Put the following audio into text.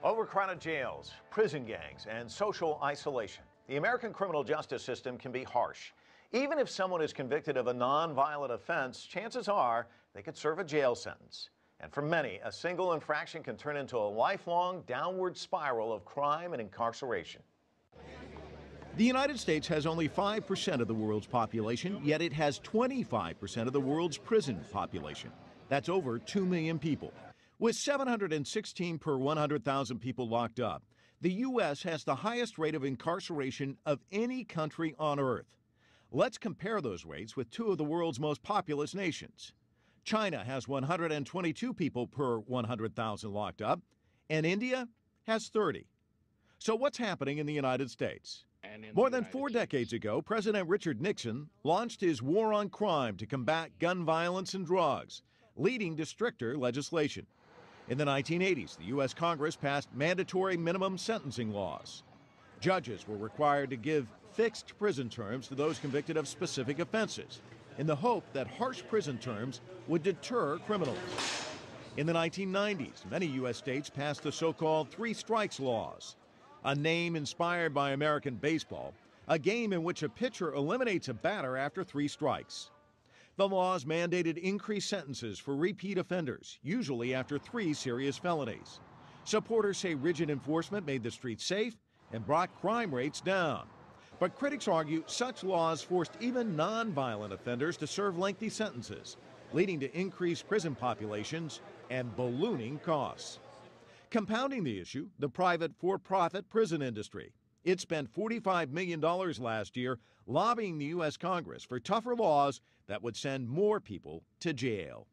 Overcrowded jails, prison gangs, and social isolation. The American criminal justice system can be harsh. Even if someone is convicted of a non-violent offense, chances are they could serve a jail sentence. And for many, a single infraction can turn into a lifelong downward spiral of crime and incarceration. The United States has only 5% of the world's population, yet it has 25% of the world's prison population. That's over 2 million people. With 716 per 100,000 people locked up, the U.S. has the highest rate of incarceration of any country on earth. Let's compare those rates with two of the world's most populous nations. China has 122 people per 100,000 locked up, and India has 30. So what's happening in the United States? More than 4 decades ago, President Richard Nixon launched his war on crime to combat gun violence and drugs, leading to stricter legislation. In the 1980s, the U.S. Congress passed mandatory minimum sentencing laws. Judges were required to give fixed prison terms to those convicted of specific offenses, in the hope that harsh prison terms would deter criminals. In the 1990s, many U.S. states passed the so-called three strikes laws, a name inspired by American baseball, a game in which a pitcher eliminates a batter after 3 strikes. The laws mandated increased sentences for repeat offenders, usually after 3 serious felonies. Supporters say rigid enforcement made the streets safe and brought crime rates down. But critics argue such laws forced even non-violent offenders to serve lengthy sentences, leading to increased prison populations and ballooning costs. Compounding the issue, the private for-profit prison industry. It spent $45 million last year lobbying the U.S. Congress for tougher laws that would send more people to jail.